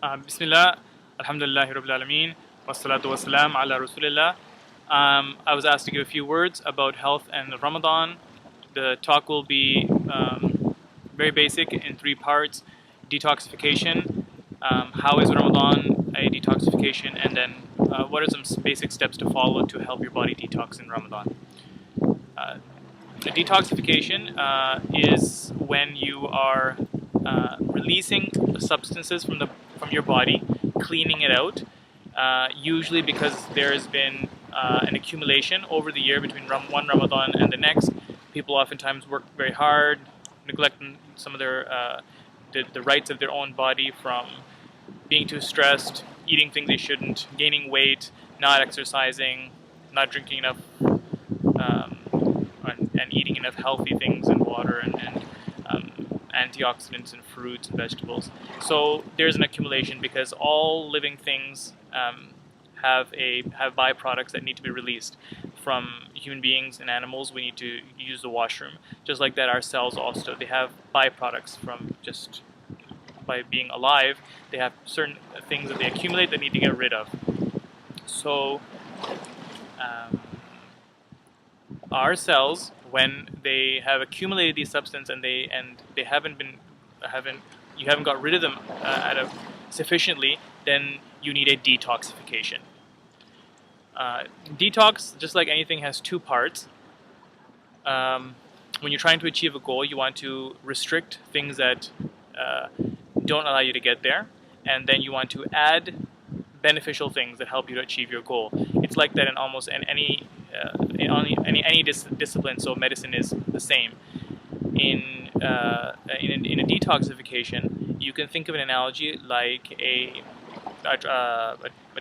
Bismillah, Alhamdulillahi Rabbil Alameen, Wassalatu wassalam ala Rasulillah. I was asked to give a few words about health and Ramadan. The talk will be very basic in three parts: detoxification, how is Ramadan a detoxification, and then what are some basic steps to follow to help your body detox in Ramadan. Uh, a detoxification is when you are releasing substances from your body, cleaning it out. Usually because there has been an accumulation over the year between one Ramadan and the next. People oftentimes work very hard, neglecting some of the rights of their own body from being too stressed, eating things they shouldn't, gaining weight, not exercising, not drinking enough and eating enough healthy things and water and antioxidants and fruits and vegetables. So there's an accumulation because all living things have byproducts that need to be released. From human beings and animals, we need to use the washroom. Just like that, our cells also, they have byproducts from just by being alive. They have certain things that they accumulate that need to get rid of. So our cells, when they have accumulated these substances and they haven't you haven't got rid of them sufficiently, then you need a detoxification. Detox, just like anything, has two parts. When you're trying to achieve a goal, you want to restrict things that don't allow you to get there, and then you want to add beneficial things that help you to achieve your goal. It's like that in almost any discipline. So medicine is the same. In a detoxification, you can think of an analogy like a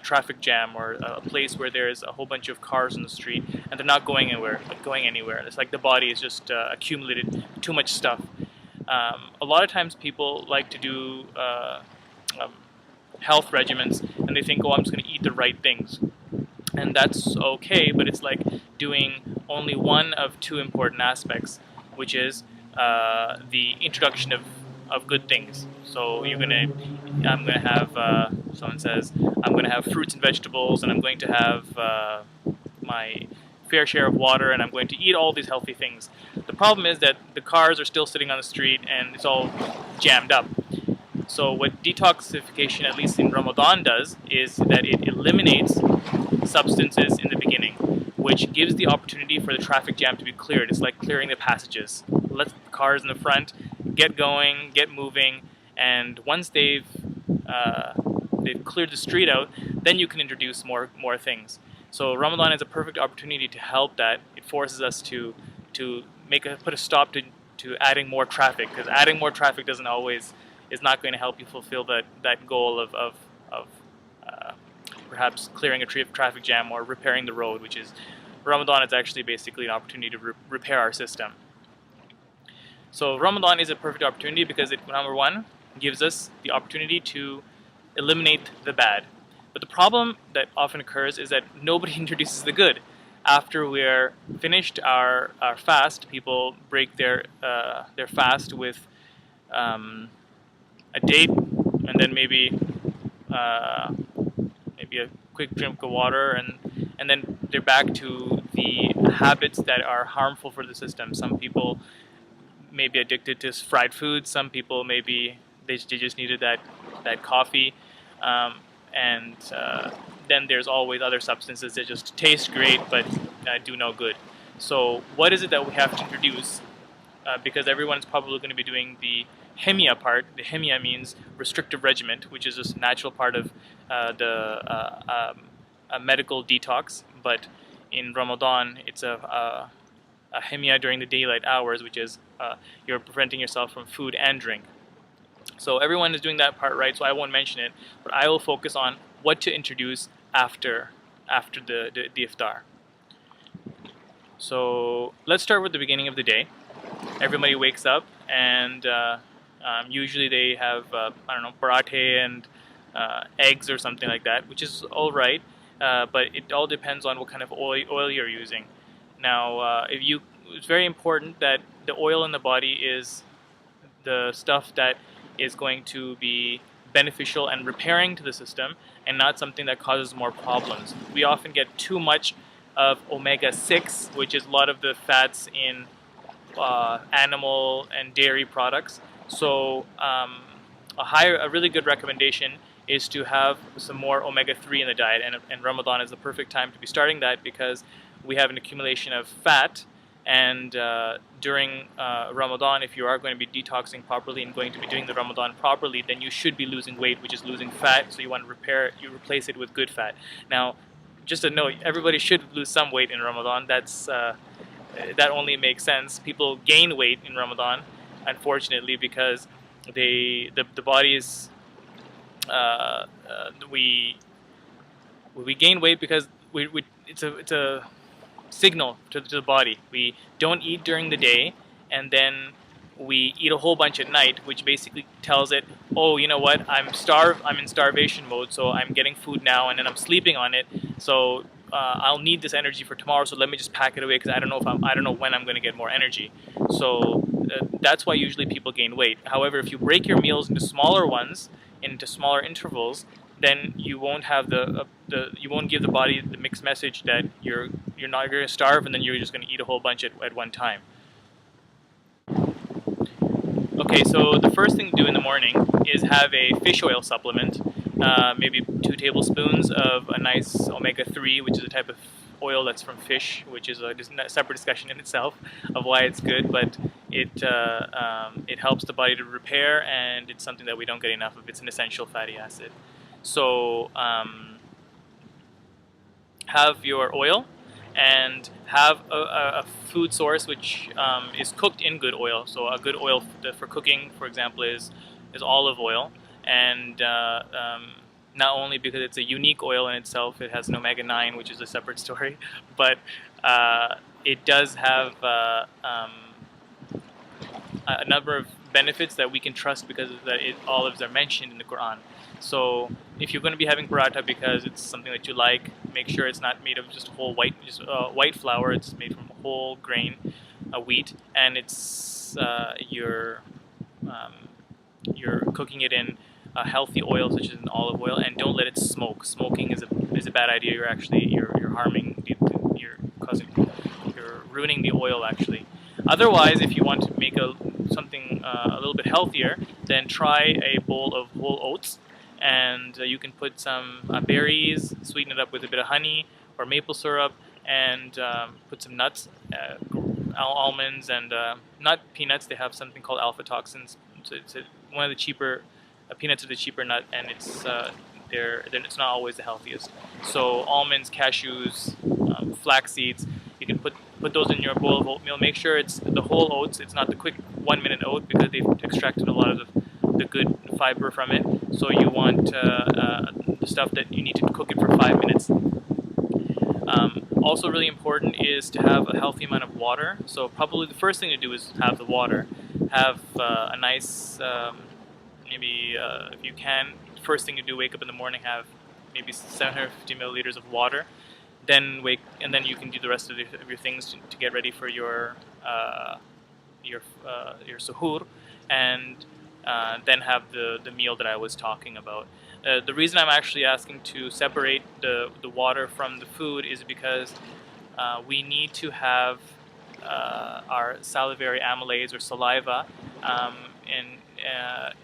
traffic jam, or a place where there's a whole bunch of cars on the street and they're not going anywhere. It's like the body is just accumulated too much stuff. A lot of times people like to do health regimens, and they think, oh, I'm just going to eat the right things. And that's okay, but it's like doing only one of two important aspects, which is the introduction of good things. So I'm gonna have, someone says, I'm gonna have fruits and vegetables, and I'm going to have my fair share of water, and I'm going to eat all these healthy things. The problem is that the cars are still sitting on the street, and it's all jammed up. So what detoxification, at least in Ramadan, does is that it eliminates substances in the beginning, which gives the opportunity for the traffic jam to be cleared. It's like clearing the passages. Let the cars in the front get going, get moving, and once they've cleared the street out, then you can introduce more things. So Ramadan is a perfect opportunity to help that. It forces us to put a stop to adding more traffic, because adding more traffic is not going to help you fulfill that goal of perhaps clearing a traffic jam or repairing the road, which is Ramadan is actually basically an opportunity to repair our system. So Ramadan is a perfect opportunity because it, number one, gives us the opportunity to eliminate the bad. But the problem that often occurs is that nobody introduces the good. After we're finished our fast, people break their fast with a date, and then maybe a quick drink of water, and then they're back to the habits that are harmful for the system. Some people may be addicted to fried foods. Some people maybe they just needed that coffee, and then there's always other substances that just taste great but do no good. So what is it that we have to introduce? Because everyone's probably going to be doing the hemia part. The hemia means restrictive regimen, which is just a natural part of a medical detox. But in Ramadan, it's a hemia during the daylight hours, which is you're preventing yourself from food and drink. So everyone is doing that part right, so I won't mention it, but I will focus on what to introduce after the iftar. So let's start with the beginning of the day. Everybody wakes up, and usually they have parathe and eggs or something like that, which is all right, but it all depends on what kind of oil you're using. Now, it's very important that the oil in the body is the stuff that is going to be beneficial and repairing to the system, and not something that causes more problems. We often get too much of omega-6, which is a lot of the fats in animal and dairy products. So a really good recommendation is to have some more omega-3 in the diet, and Ramadan is the perfect time to be starting that, because we have an accumulation of fat, and during Ramadan, if you are going to be detoxing properly and going to be doing the Ramadan properly, then you should be losing weight, which is losing fat, so you want to replace it with good fat. Now, just a note, everybody should lose some weight in Ramadan. That only makes sense. People gain weight in Ramadan, unfortunately, because the body is we gain weight because it's a signal to the body. We don't eat during the day, and then we eat a whole bunch at night, which basically tells it, oh, you know what, I'm in starvation mode, so I'm getting food now, and then I'm sleeping on it, so I'll need this energy for tomorrow, so let me just pack it away, because I don't know when I'm going to get more energy. So that's why usually people gain weight. However, if you break your meals into smaller ones, into smaller intervals, then you won't have you won't give the body the mixed message that you're not going to starve, and then you're just going to eat a whole bunch at one time. Okay, so the first thing to do in the morning is have a fish oil supplement, maybe 2 tablespoons of a nice omega-3, which is a type of oil that's from fish, which is a separate discussion in itself of why it's good, but it helps the body to repair, and it's something that we don't get enough of. It's an essential fatty acid. So have your oil, and have a food source which is cooked in good oil. So a good oil for cooking, for example, is olive oil, and not only because it's a unique oil in itself, it has an omega-9, which is a separate story, but it does have a number of benefits that we can trust, because olives are mentioned in the Quran. So if you're going to be having paratha because it's something that you like, make sure it's not made of just whole white flour. It's made from whole grain wheat, and it's you're cooking it in a healthy oil such as an olive oil, and don't let it smoke. Smoking is a bad idea. You're harming, you're ruining the oil actually. Otherwise, if you want to make something a little bit healthier, then try a bowl of whole oats, and you can put some berries, sweeten it up with a bit of honey or maple syrup, and put some nuts, almonds, and not peanuts. They have something called alpha toxins. So it's one of the cheaper peanuts are the cheaper nut, and it's not always the healthiest. So almonds, cashews, flax seeds, you can put those in your bowl of oatmeal. Make sure it's the whole oats. It's not the quick 1-minute oat, because they've extracted a lot of the good fiber from it. So you want the stuff that you need to cook it for 5 minutes. Also really important is to have a healthy amount of water. So probably the first thing to do is have the water. Have a nice, maybe if you can, first thing to do, wake up in the morning, have maybe 750 milliliters of water. Then you can do the rest of your things to get ready for your suhoor, and then have the meal that I was talking about. The reason I'm actually asking to separate the water from the food is because we need to have our salivary amylase, or saliva,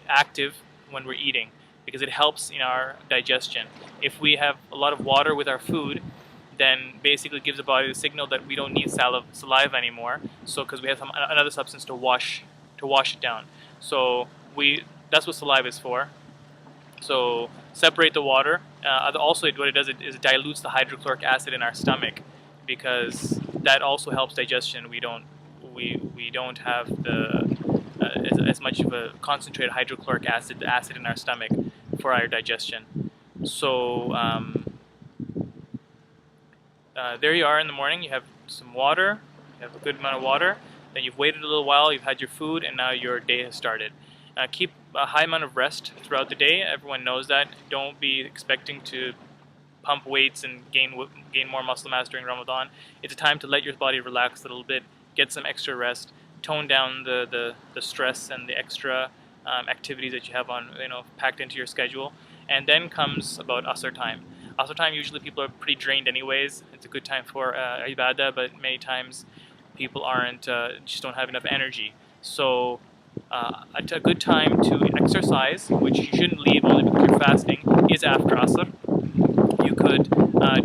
active when we're eating, because it helps in our digestion. If we have a lot of water with our food, then basically gives the body the signal that we don't need saliva anymore. So because we have another substance to wash it down. So that's what saliva is for. So separate the water. Also, what it does is it dilutes the hydrochloric acid in our stomach, because that also helps digestion. We don't have as much of a concentrated hydrochloric acid, the acid in our stomach, for our digestion. So there you are in the morning. You have some water. You have a good amount of water. Then you've waited a little while. You've had your food, and now your day has started. Keep a high amount of rest throughout the day. Everyone knows that. Don't be expecting to pump weights and gain more muscle mass during Ramadan. It's a time to let your body relax a little bit, get some extra rest, tone down the stress and the extra activities that you have on, packed into your schedule. And then comes about Asr time. Asr time, usually people are pretty drained anyways. It's a good time for ibadah, but many times people just don't have enough energy. So a good time to exercise, which you shouldn't leave only because you're fasting, is after Asr. You could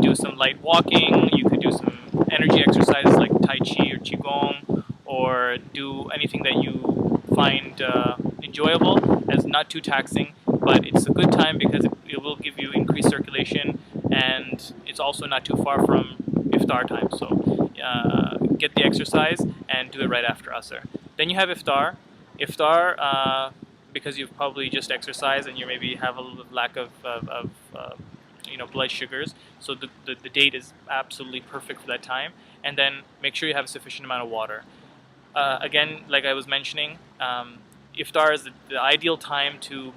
do some light walking, you could do some energy exercises like Tai Chi or Qigong, or do anything that you find enjoyable as not too taxing, but it's a good time because it will give you increased circulation, and it's also not too far from iftar time. So get the exercise and do it right after Asr. Then you have iftar. Iftar, because you've probably just exercised and you maybe have a little bit lack of blood sugars, so the date is absolutely perfect for that time. And then make sure you have a sufficient amount of water. Again, like I was mentioning, iftar is the ideal time to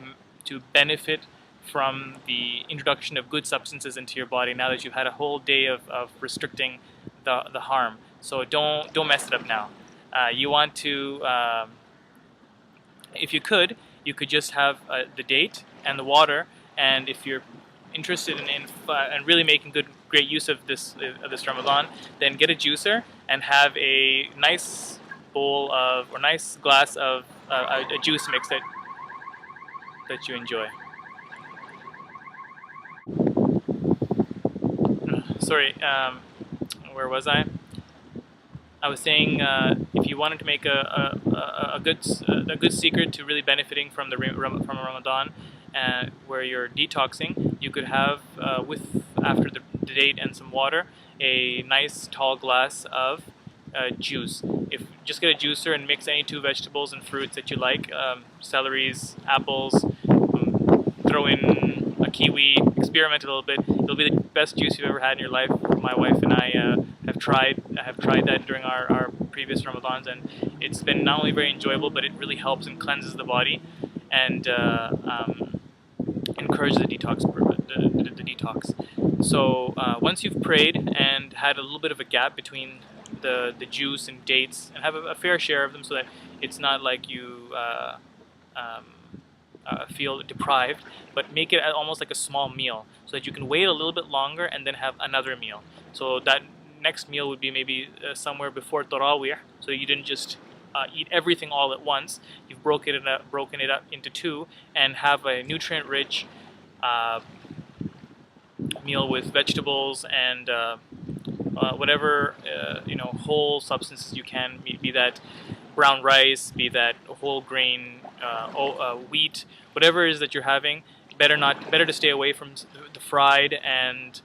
benefit from the introduction of good substances into your body now that you've had a whole day of restricting the harm. So don't mess it up now. You want to, if you could just have the date and the water, and if you're interested in really making great use of this Ramadan, then get a juicer and have a nice bowl of, or nice glass of a juice mix that you enjoy. Sorry, where was I? I was saying if you wanted to make a good secret to really benefiting from from Ramadan, where you're detoxing, you could have after the date and some water, a nice tall glass of juice. Just get a juicer and mix any two vegetables and fruits that you like, celeries, apples, throw in a kiwi, experiment a little bit. It'll be the best juice you've ever had in your life. My wife and I have tried that during our previous Ramadans, and it's been not only very enjoyable, but it really helps and cleanses the body, and encourages the detox. So once you've prayed and had a little bit of a gap between the juice and dates, and have a fair share of them, so that it's not like you feel deprived, but make it almost like a small meal, so that you can wait a little bit longer and then have another meal. So that next meal would be maybe somewhere before Tarawih, so you didn't just eat everything all at once. You've broken it up into two, and have a nutrient-rich meal with vegetables and whatever whole substances you can, be that brown rice, be that whole grain, wheat, whatever it is that you're having. Better to stay away from the fried and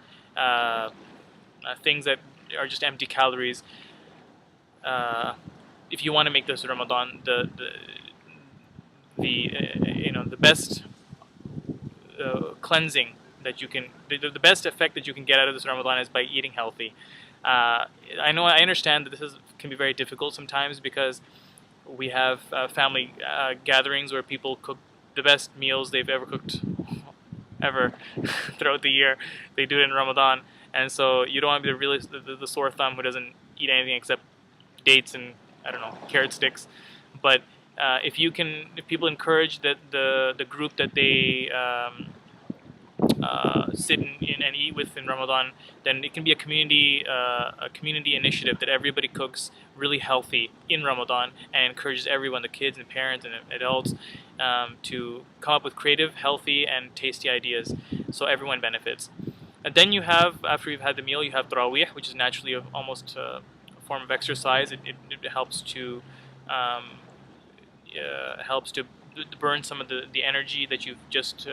things that are just empty calories. If you want to make this Ramadan the best cleansing that you can, the best effect that you can get out of this Ramadan is by eating healthy. I understand that can be very difficult sometimes, because we have family gatherings where people cook the best meals they've ever cooked throughout the year. They do it in Ramadan, and so you don't want to be the sore thumb who doesn't eat anything except dates and, I don't know, carrot sticks. But if people encourage that the group that they sit in and eat with in Ramadan, then it can be a community initiative that everybody cooks really healthy in Ramadan, and encourages everyone, the kids and parents and adults, to come up with creative, healthy, and tasty ideas, so everyone benefits. And then you have, after you've had the meal, you have Tarawih, which is naturally almost a form of exercise. It helps to burn some of the energy that you've just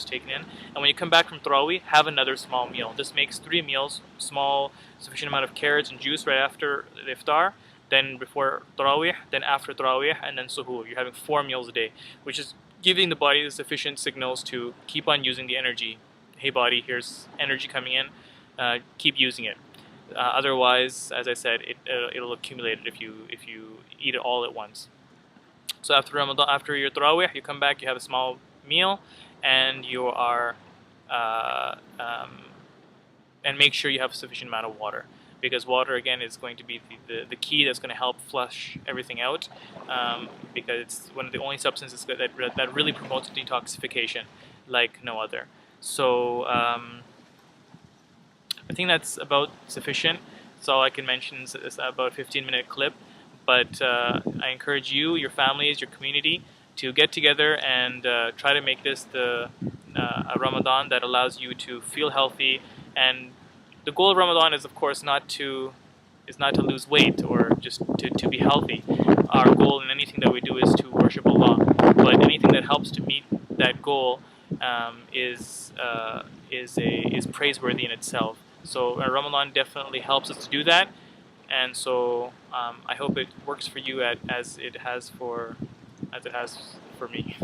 taken in. And when you come back from Tarawih, have another small meal. This makes 3 meals: small, sufficient amount of carrots and juice right after the iftar, then before Tarawih, then after Tarawih, and then suhoor. You're having 4 meals a day, which is giving the body the sufficient signals to keep on using the energy. Hey body, here's energy coming in, keep using it. Otherwise, as I said, it'll accumulate if you eat it all at once. So after Ramadan, after your Tarawih, you come back, you have a small meal, and you are and make sure you have a sufficient amount of water. because water again is going to be the key that's going to help flush everything out, because it's one of the only substances that really promotes detoxification like no other. So I think that's about sufficient. That's all I can mention. It's about a 15-minute clip, but I encourage you, your families, your community to get together and try to make this a Ramadan that allows you to feel healthy. And the goal of Ramadan is, of course, not to lose weight or just to be healthy. Our goal in anything that we do is to worship Allah. But anything that helps to meet that goal is praiseworthy in itself. So Ramadan definitely helps us to do that, and so I hope it works for you as it has for me.